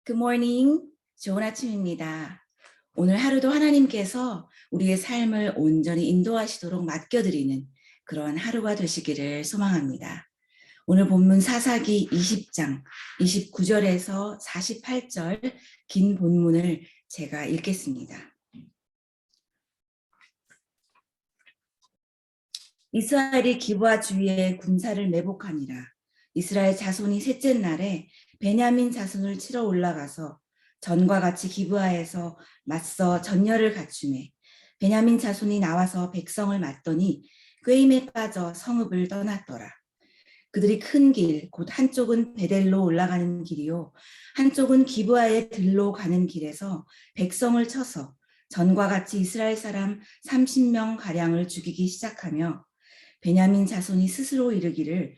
Good morning. 좋은 아침입니다. 오늘 하루도 하나님께서 우리의 삶을 온전히 인도하시도록 맡겨드리는 그런 하루가 되시기를 소망합니다. 오늘 본문 사사기 20장 29절에서 48절 긴 본문을 제가 읽겠습니다. 이스라엘이 기브아 주위에 군사를 매복하니라. 이스라엘 자손이 셋째 날에 베냐민 자손을 치러 올라가서 전과 같이 기브아에서 맞서 전열을 갖추매 베냐민 자손이 나와서 백성을 맞더니 꾀임에 빠져 성읍을 떠났더라. 그들이 큰 길, 곧 한쪽은 베델로 올라가는 길이요 한쪽은 기브아의 들로 가는 길에서 백성을 쳐서 전과 같이 이스라엘 사람 30명 가량을 죽이기 시작하며 베냐민 자손이 스스로 이르기를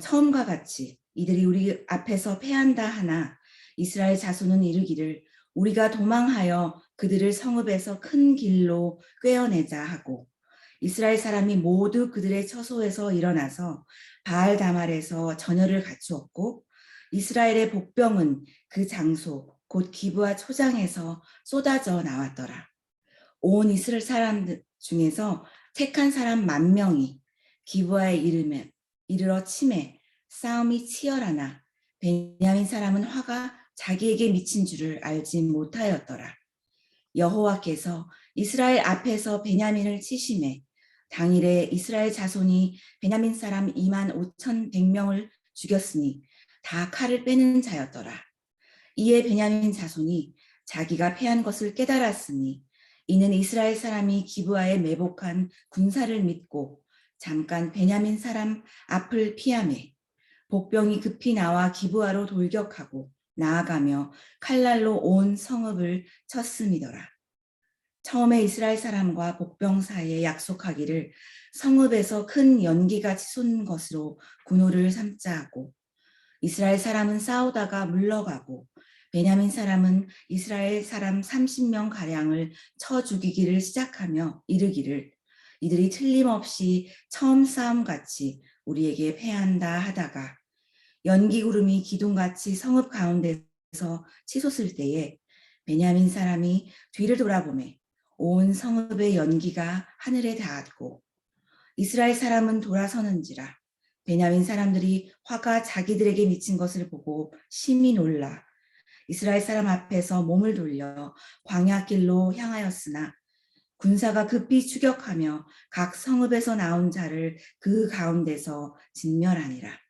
처음과 같이 이들이 우리 앞에서 패한다 하나 이스라엘 자손은 이르기를 우리가 도망하여 그들을 성읍에서 큰 길로 꿰어내자 하고 이스라엘 사람이 모두 그들의 처소에서 일어나서 바알 다말에서 전열을 갖추었고 이스라엘의 복병은 그 장소 곧 기브아 초장에서 쏟아져 나왔더라. 온 이스라엘 사람 중에서 택한 사람 10,000명이 기브아에 이르러 치매 싸움이 치열하나 베냐민 사람은 화가 자기에게 미친 줄을 알지 못하였더라. 여호와께서 이스라엘 앞에서 베냐민을 치심에 당일에 이스라엘 자손이 베냐민 사람 25,100명을 죽였으니 다 칼을 빼는 자였더라. 이에 베냐민 자손이 자기가 패한 것을 깨달았으니 이는 이스라엘 사람이 기브아에 매복한 군사를 믿고 잠깐 베냐민 사람 앞을 피하매 복병이 급히 나와 기브아로 돌격하고 나아가며 칼날로 온 성읍을 쳤음이더라. 처음에 이스라엘 사람과 복병 사이에 약속하기를 성읍에서 큰 연기가 치솟는 것으로 군호를 삼자 하고 이스라엘 사람은 싸우다가 물러가고 베냐민 사람은 이스라엘 사람 30명 가량을 쳐 죽이기를 시작하며 이르기를 이들이 틀림없이 처음 싸움같이 우리에게 패한다 하다가 연기구름이 기둥같이 성읍 가운데서 치솟을 때에 베냐민 사람이 뒤를 돌아보매 온 성읍의 연기가 하늘에 닿았고 이스라엘 사람은 돌아서는지라 베냐민 사람들이 화가 자기들에게 미친 것을 보고 심히 놀라 이스라엘 사람 앞에서 몸을 돌려 광야길로 향하였으나 군사가 급히 추격하며 각 성읍에서 나온 자를 그 가운데서 진멸하니라.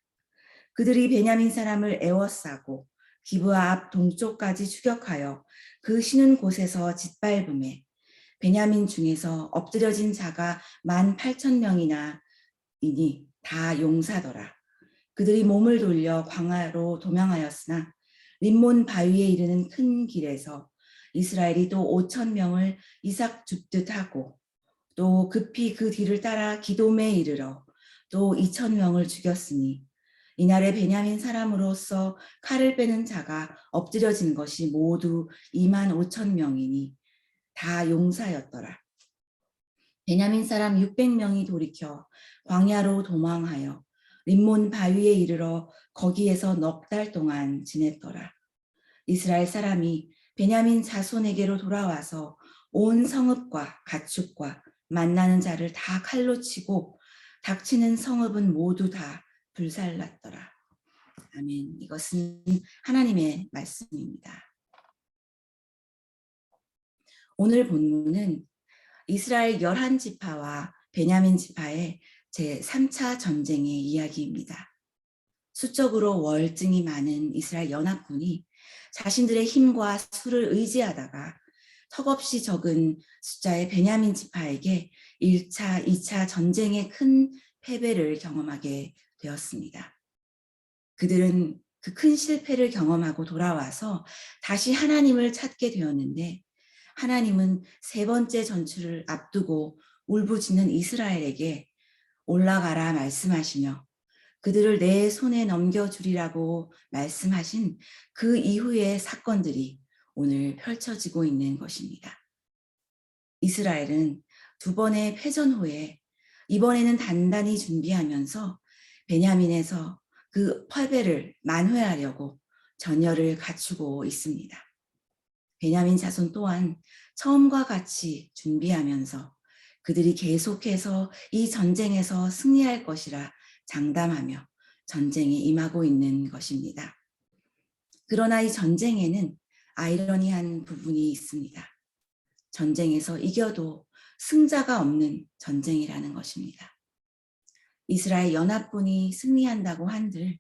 그들이 베냐민 사람을 에워싸고 기브아 앞 동쪽까지 추격하여 그 쉬는 곳에서 짓밟음에 베냐민 중에서 엎드려진 자가 18,000명이나 이니 다 용사더라. 그들이 몸을 돌려 광야로 도망하였으나 림몬 바위에 이르는 큰 길에서 이스라엘이 또 5,000명을 이삭 줍듯 하고 또 급히 그 뒤를 따라 기돔에 이르러 또 2,000명을 죽였으니 이날에 베냐민 사람으로서 칼을 빼는 자가 엎드려진 것이 모두 25,000명이니 다 용사였더라. 베냐민 사람 600명이 돌이켜 광야로 도망하여 림몬 바위에 이르러 거기에서 넉 달 동안 지냈더라. 이스라엘 사람이 베냐민 자손에게로 돌아와서 온 성읍과 가축과 만나는 자를 다 칼로 치고 닥치는 성읍은 모두 다 불살랐더라. 아멘. 이것은 하나님의 말씀입니다. 오늘 본문은 이스라엘 11지파와 베냐민 지파의 제3차 전쟁의 이야기입니다. 수적으로 월증이 많은 이스라엘 연합군이 자신들의 힘과 수를 의지하다가 턱없이 적은 숫자의 베냐민 지파에게 1차, 2차 전쟁의 큰 패배를 경험하게 되었습니다. 그들은 그 큰 실패를 경험하고 돌아와서 다시 하나님을 찾게 되었는데 하나님은 세 번째 전투를 앞두고 울부짖는 이스라엘에게 올라가라 말씀하시며 그들을 내 손에 넘겨주리라고 말씀하신 그 이후의 사건들이 오늘 펼쳐지고 있는 것입니다. 이스라엘은 두 번의 패전 후에 이번에는 단단히 준비하면서 베냐민에서 그 패배를 만회하려고 전열을 갖추고 있습니다. 베냐민 자손 또한 처음과 같이 준비하면서 그들이 계속해서 이 전쟁에서 승리할 것이라 장담하며 전쟁에 임하고 있는 것입니다. 그러나 이 전쟁에는 아이러니한 부분이 있습니다. 전쟁에서 이겨도 승자가 없는 전쟁이라는 것입니다. 이스라엘 연합군이 승리한다고 한들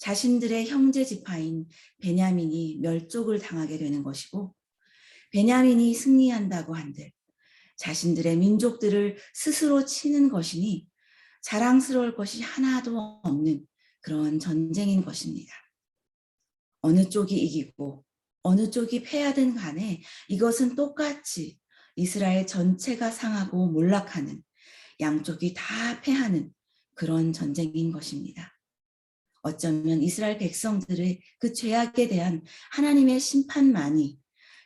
자신들의 형제 지파인 베냐민이 멸족을 당하게 되는 것이고, 베냐민이 승리한다고 한들 자신들의 민족들을 스스로 치는 것이니 자랑스러울 것이 하나도 없는 그런 전쟁인 것입니다. 어느 쪽이 이기고 어느 쪽이 패하든 간에 이것은 똑같이 이스라엘 전체가 상하고 몰락하는, 양쪽이 다 패하는 그런 전쟁인 것입니다. 어쩌면 이스라엘 백성들의 그 죄악에 대한 하나님의 심판만이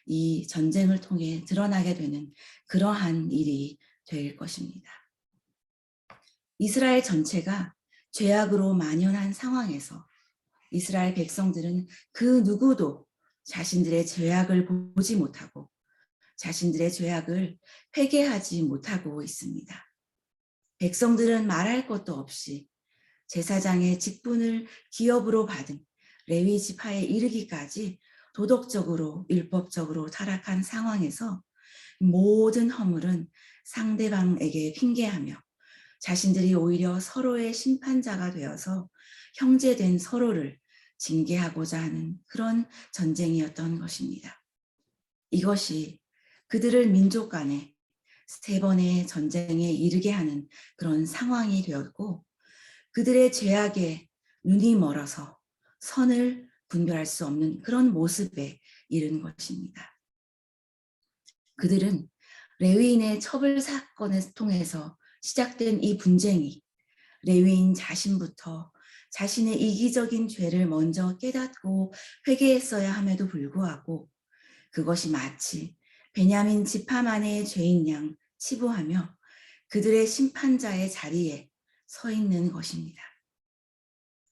이 전쟁을 통해 드러나게 되는 그러한 일이 될 것입니다. 이스라엘 전체가 죄악으로 만연한 상황에서 이스라엘 백성들은 그 누구도 자신들의 죄악을 보지 못하고 자신들의 죄악을 회개하지 못하고 있습니다. 백성들은 말할 것도 없이 제사장의 직분을 기업으로 받은 레위 지파에 이르기까지 도덕적으로 율법적으로 타락한 상황에서 모든 허물은 상대방에게 핑계하며 자신들이 오히려 서로의 심판자가 되어서 형제된 서로를 징계하고자 하는 그런 전쟁이었던 것입니다. 이것이 그들을 민족 간에 세 번의 전쟁에 이르게 하는 그런 상황이 되었고, 그들의 죄악에 눈이 멀어서 선을 분별할 수 없는 그런 모습에 이른 것입니다. 그들은 레위인의 처벌 사건을 통해서 시작된 이 분쟁이 레위인 자신부터 자신의 이기적인 죄를 먼저 깨닫고 회개했어야 함에도 불구하고 그것이 마치 베냐민 지파만의 죄인 양 치부하며 그들의 심판자의 자리에 서 있는 것입니다.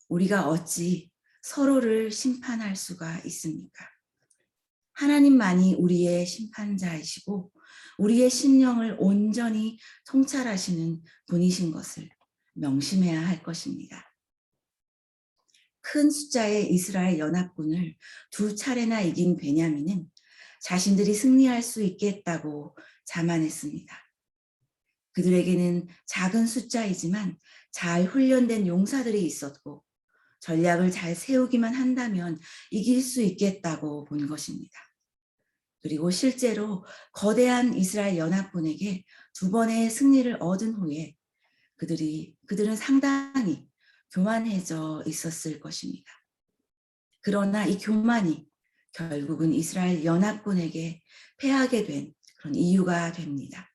우리가 어찌 서로를 심판할 수가 있습니까? 하나님만이 우리의 심판자이시고 우리의 심령을 온전히 통찰하시는 분이신 것을 명심해야 할 것입니다. 큰 숫자의 이스라엘 연합군을 두 차례나 이긴 베냐민은 자신들이 승리할 수 있겠다고 자만했습니다. 그들에게는 작은 숫자이지만 잘 훈련된 용사들이 있었고 전략을 잘 세우기만 한다면 이길 수 있겠다고 본 것입니다. 그리고 실제로 거대한 이스라엘 연합군에게 두 번의 승리를 얻은 후에 그들은 상당히 교만해져 있었을 것입니다. 그러나 이 교만이 결국은 이스라엘 연합군에게 패하게 된 그런 이유가 됩니다.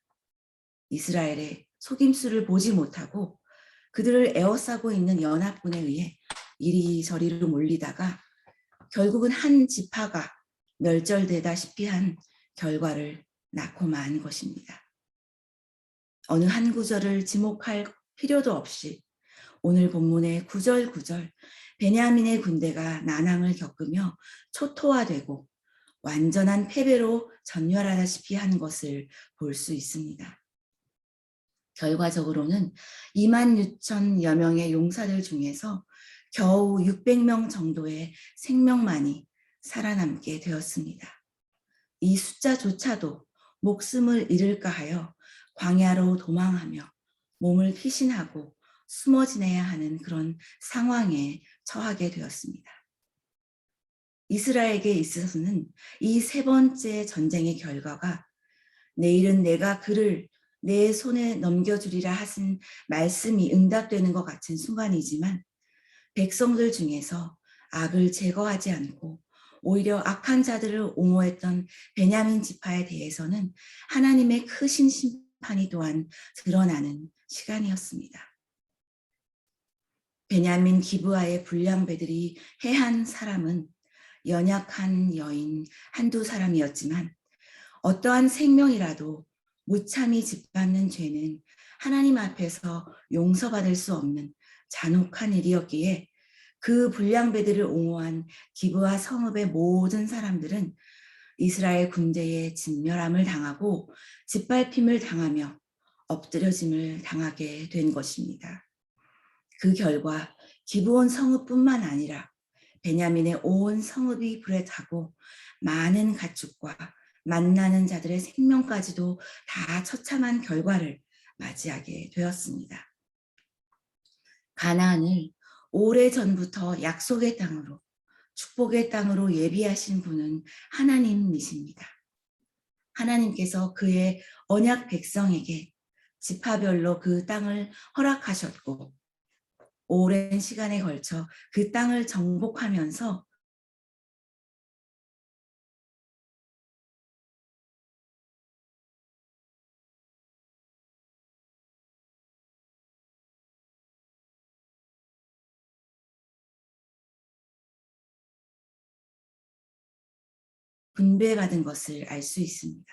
이스라엘의 속임수를 보지 못하고 그들을 에워싸고 있는 연합군에 의해 이리저리로 몰리다가 결국은 한 지파가 멸절되다시피 한 결과를 낳고 만 것입니다. 어느 한 구절을 지목할 필요도 없이 오늘 본문의 구절구절 베냐민의 군대가 난항을 겪으며 초토화되고 완전한 패배로 전멸하다시피 한 것을 볼 수 있습니다. 결과적으로는 26,000여 명의 용사들 중에서 겨우 600명 정도의 생명만이 살아남게 되었습니다. 이 숫자조차도 목숨을 잃을까 하여 광야로 도망하며 몸을 피신하고 숨어 지내야 하는 그런 상황에 처하게 되었습니다. 이스라엘에게 있어서는 이 세 번째 전쟁의 결과가 내일은 내가 그를 내 손에 넘겨주리라 하신 말씀이 응답되는 것 같은 순간이지만 백성들 중에서 악을 제거하지 않고 오히려 악한 자들을 옹호했던 베냐민 지파에 대해서는 하나님의 크신 심판이 또한 드러나는 시간이었습니다. 베냐민 기브아의 불량배들이 해한 사람은 연약한 여인 한두 사람이었지만 어떠한 생명이라도 무참히 짓밟는 죄는 하나님 앞에서 용서받을 수 없는 잔혹한 일이었기에 그 불량배들을 옹호한 기브아 성읍의 모든 사람들은 이스라엘 군대의 진멸함을 당하고 짓밟힘을 당하며 엎드려짐을 당하게 된 것입니다. 그 결과 기브온 성읍뿐만 아니라 베냐민의 온 성읍이 불에 타고 많은 가축과 만나는 자들의 생명까지도 다 처참한 결과를 맞이하게 되었습니다. 가나안을 오래전부터 약속의 땅으로, 축복의 땅으로 예비하신 분은 하나님이십니다. 하나님께서 그의 언약 백성에게 지파별로 그 땅을 허락하셨고 오랜 시간에 걸쳐 그 땅을 정복하면서 분배받은 것을 알 수 있습니다.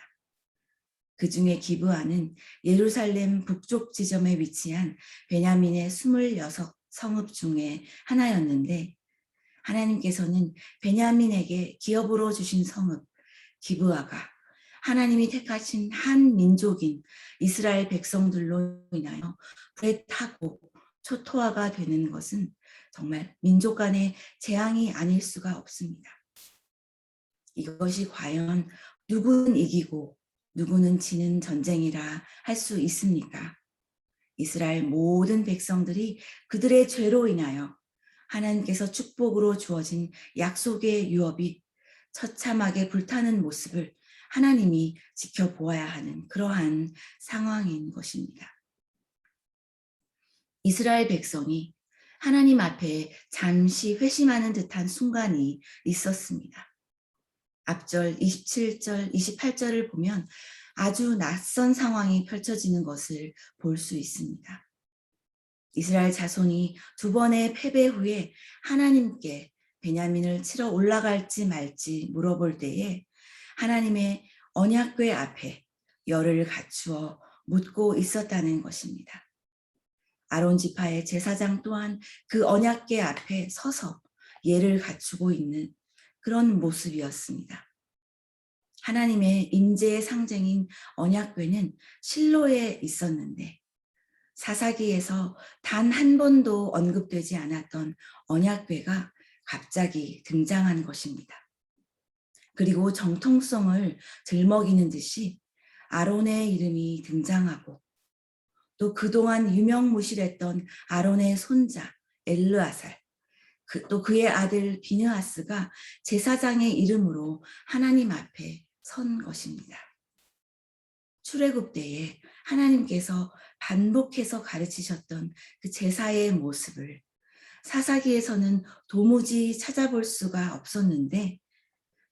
그 중에 기브아는 예루살렘 북쪽 지점에 위치한 베냐민의 26 성읍 중에 하나였는데 하나님께서는 베냐민에게 기업으로 주신 성읍 기브아가 하나님이 택하신 한 민족인 이스라엘 백성들로 인하여 불에 타고 초토화가 되는 것은 정말 민족 간의 재앙이 아닐 수가 없습니다. 이것이 과연 누구는 이기고 누구는 지는 전쟁이라 할 수 있습니까? 이스라엘 모든 백성들이 그들의 죄로 인하여 하나님께서 축복으로 주어진 약속의 유업이 처참하게 불타는 모습을 하나님이 지켜보아야 하는 그러한 상황인 것입니다. 이스라엘 백성이 하나님 앞에 잠시 회심하는 듯한 순간이 있었습니다. 앞절 27절, 28절을 보면 아주 낯선 상황이 펼쳐지는 것을 볼 수 있습니다. 이스라엘 자손이 두 번의 패배 후에 하나님께 베냐민을 치러 올라갈지 말지 물어볼 때에 하나님의 언약궤 앞에 열을 갖추어 묻고 있었다는 것입니다. 아론 지파의 제사장 또한 그 언약궤 앞에 서서 예를 갖추고 있는 그런 모습이었습니다. 하나님의 임재의 상징인 언약궤는 실로에 있었는데 사사기에서 단 한 번도 언급되지 않았던 언약궤가 갑자기 등장한 것입니다. 그리고 정통성을 들먹이는 듯이 아론의 이름이 등장하고 또 그동안 유명무실했던 아론의 손자 엘르아살 또 그의 아들 비느하스가 제사장의 이름으로 하나님 앞에 선 것입니다. 출애굽 때에 하나님께서 반복해서 가르치셨던 그 제사의 모습을 사사기에서는 도무지 찾아볼 수가 없었는데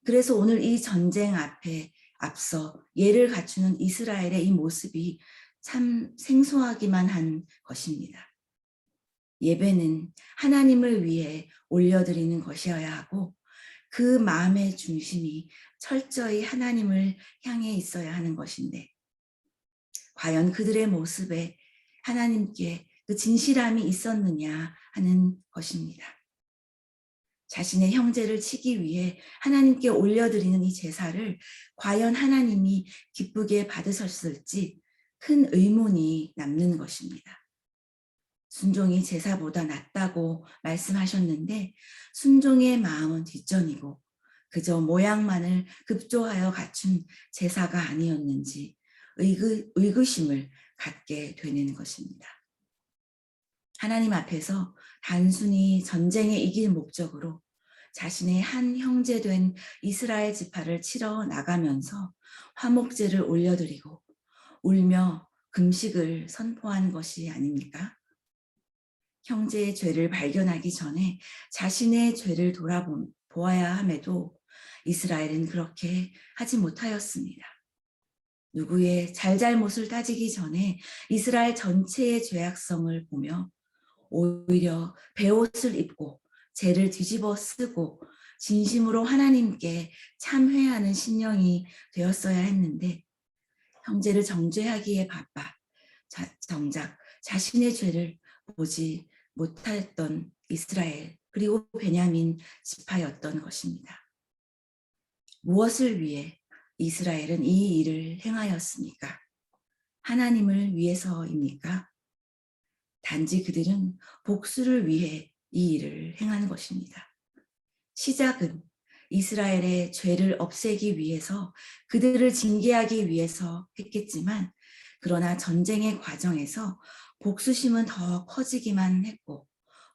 그래서 오늘 이 전쟁 앞에 앞서 예를 갖추는 이스라엘의 이 모습이 참 생소하기만 한 것입니다. 예배는 하나님을 위해 올려드리는 것이어야 하고 그 마음의 중심이 철저히 하나님을 향해 있어야 하는 것인데 과연 그들의 모습에 하나님께 그 진실함이 있었느냐 하는 것입니다. 자신의 형제를 치기 위해 하나님께 올려드리는 이 제사를 과연 하나님이 기쁘게 받으셨을지 큰 의문이 남는 것입니다. 순종이 제사보다 낫다고 말씀하셨는데 순종의 마음은 뒷전이고 그저 모양만을 급조하여 갖춘 제사가 아니었는지 의구심을 갖게 되는 것입니다. 하나님 앞에서 단순히 전쟁에 이길 목적으로 자신의 한 형제된 이스라엘 지파를 치러 나가면서 화목제를 올려드리고 울며 금식을 선포한 것이 아닙니까? 형제의 죄를 발견하기 전에 자신의 죄를 돌아보아야 함에도 이스라엘은 그렇게 하지 못하였습니다. 누구의 잘잘못을 따지기 전에 이스라엘 전체의 죄악성을 보며 오히려 베옷을 입고 죄를 뒤집어 쓰고 진심으로 하나님께 참회하는 심령이 되었어야 했는데 형제를 정죄하기에 바빠 정작 자신의 죄를 보지 못했던 이스라엘 그리고 베냐민 지파였던 것입니다. 무엇을 위해 이스라엘은 이 일을 행하였습니까? 하나님을 위해서입니까? 단지 그들은 복수를 위해 이 일을 행한 것입니다. 시작은 이스라엘의 죄를 없애기 위해서, 그들을 징계하기 위해서 했겠지만, 그러나 전쟁의 과정에서 복수심은 더 커지기만 했고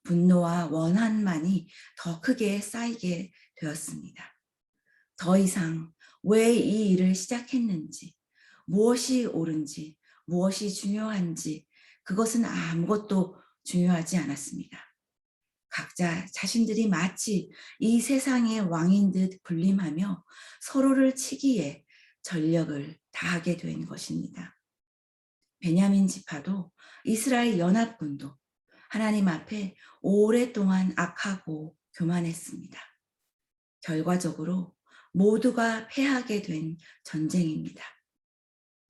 분노와 원한만이 더 크게 쌓이게 되었습니다. 더 이상 왜 이 일을 시작했는지, 무엇이 옳은지, 무엇이 중요한지, 그것은 아무것도 중요하지 않았습니다. 각자 자신들이 마치 이 세상의 왕인 듯 군림하며 서로를 치기에 전력을 다하게 된 것입니다. 베냐민 지파도 이스라엘 연합군도 하나님 앞에 오랫동안 악하고 교만했습니다. 결과적으로 모두가 패하게 된 전쟁입니다.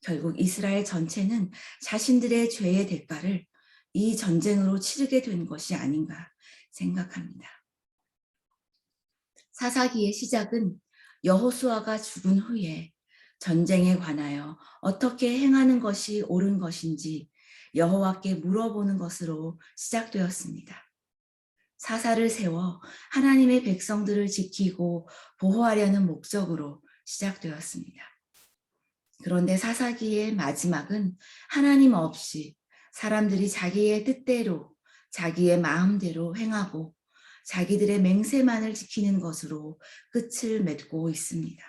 결국 이스라엘 전체는 자신들의 죄의 대가를 이 전쟁으로 치르게 된 것이 아닌가 생각합니다. 사사기의 시작은 여호수아가 죽은 후에 전쟁에 관하여 어떻게 행하는 것이 옳은 것인지 여호와께 물어보는 것으로 시작되었습니다. 사사를 세워 하나님의 백성들을 지키고 보호하려는 목적으로 시작되었습니다. 그런데 사사기의 마지막은 하나님 없이 사람들이 자기의 뜻대로, 자기의 마음대로 행하고 자기들의 맹세만을 지키는 것으로 끝을 맺고 있습니다.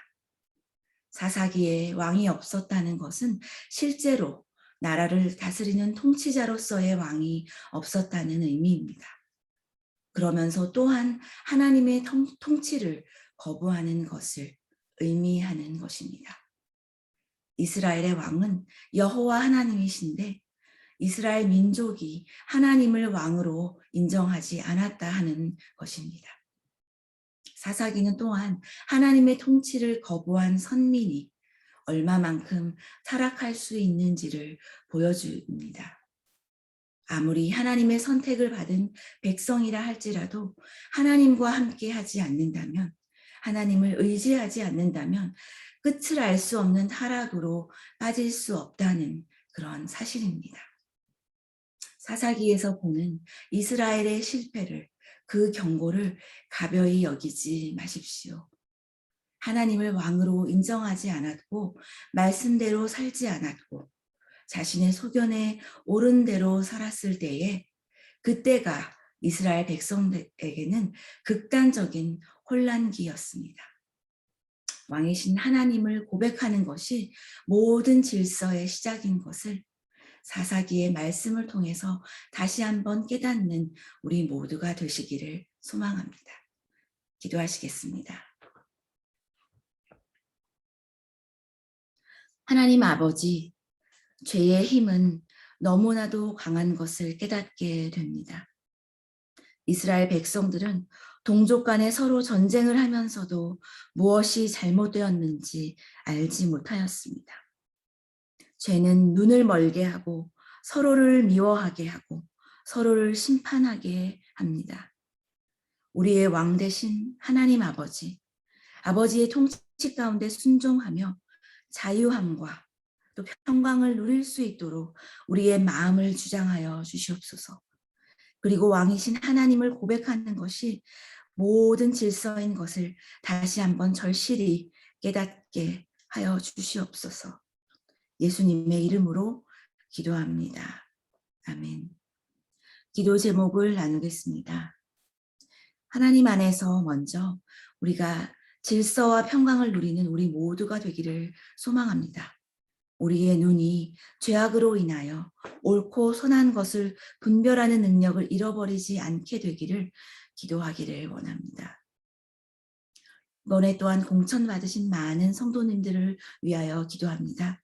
사사기에 왕이 없었다는 것은 실제로 나라를 다스리는 통치자로서의 왕이 없었다는 의미입니다. 그러면서 또한 하나님의 통치를 거부하는 것을 의미하는 것입니다. 이스라엘의 왕은 여호와 하나님이신데 이스라엘 민족이 하나님을 왕으로 인정하지 않았다 하는 것입니다. 사사기는 또한 하나님의 통치를 거부한 선민이 얼마만큼 타락할 수 있는지를 보여줍니다. 아무리 하나님의 선택을 받은 백성이라 할지라도 하나님과 함께 하지 않는다면, 하나님을 의지하지 않는다면 끝을 알 수 없는 타락으로 빠질 수 없다는 그런 사실입니다. 사사기에서 보는 이스라엘의 실패를, 그 경고를 가벼이 여기지 마십시오. 하나님을 왕으로 인정하지 않았고 말씀대로 살지 않았고 자신의 소견에 옳은 대로 살았을 때에, 그때가 이스라엘 백성에게는 극단적인 혼란기였습니다. 왕이신 하나님을 고백하는 것이 모든 질서의 시작인 것을 사사기의 말씀을 통해서 다시 한번 깨닫는 우리 모두가 되시기를 소망합니다. 기도하시겠습니다. 하나님 아버지, 죄의 힘은 너무나도 강한 것을 깨닫게 됩니다. 이스라엘 백성들은 동족 간에 서로 전쟁을 하면서도 무엇이 잘못되었는지 알지 못하였습니다. 죄는 눈을 멀게 하고 서로를 미워하게 하고 서로를 심판하게 합니다. 우리의 왕 되신 하나님 아버지, 아버지의 통치 가운데 순종하며 자유함과 또 평강을 누릴 수 있도록 우리의 마음을 주장하여 주시옵소서. 그리고 왕이신 하나님을 고백하는 것이 모든 질서인 것을 다시 한번 절실히 깨닫게 하여 주시옵소서. 예수님의 이름으로 기도합니다. 아멘. 기도 제목을 나누겠습니다. 하나님 안에서 먼저 우리가 질서와 평강을 누리는 우리 모두가 되기를 소망합니다. 우리의 눈이 죄악으로 인하여 옳고 선한 것을 분별하는 능력을 잃어버리지 않게 되기를 기도하기를 원합니다. 이번에 또한 공천받으신 많은 성도님들을 위하여 기도합니다.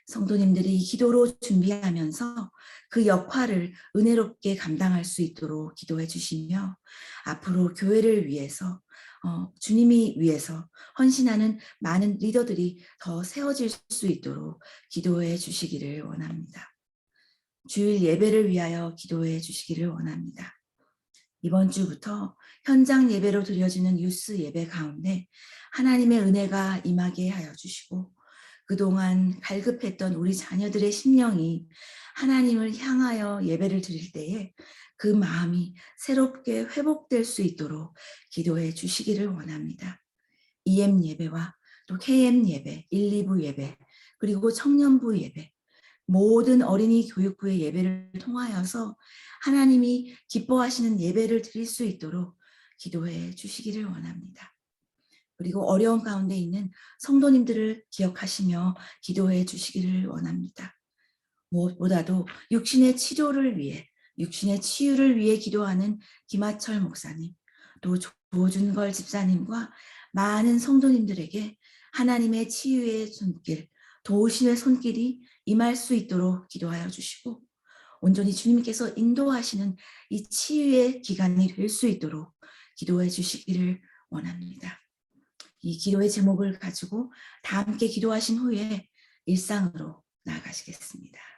성도님들이 기도로 준비하면서 그 역할을 은혜롭게 감당할 수 있도록 기도해 주시며, 앞으로 교회를 위해서 주님이 위해서 헌신하는 많은 리더들이 더 세워질 수 있도록 기도해 주시기를 원합니다. 주일 예배를 위하여 기도해 주시기를 원합니다. 이번 주부터 현장 예배로 드려지는 유스 예배 가운데 하나님의 은혜가 임하게 하여 주시고, 그동안 갈급했던 우리 자녀들의 심령이 하나님을 향하여 예배를 드릴 때에 그 마음이 새롭게 회복될 수 있도록 기도해 주시기를 원합니다. EM 예배와 또 KM 예배, 1, 2부 예배, 그리고 청년부 예배, 모든 어린이 교육부의 예배를 통하여서 하나님이 기뻐하시는 예배를 드릴 수 있도록 기도해 주시기를 원합니다. 그리고 어려운 가운데 있는 성도님들을 기억하시며 기도해 주시기를 원합니다. 무엇보다도 육신의 치료를 위해, 육신의 치유를 위해 기도하는 김하철 목사님, 또 조준걸 집사님과 많은 성도님들에게 하나님의 치유의 손길, 도우심의 손길이 임할 수 있도록 기도하여 주시고, 온전히 주님께서 인도하시는 이 치유의 기간이 될 수 있도록 기도해 주시기를 원합니다. 이 기도의 제목을 가지고 다 함께 기도하신 후에 일상으로 나아가시겠습니다.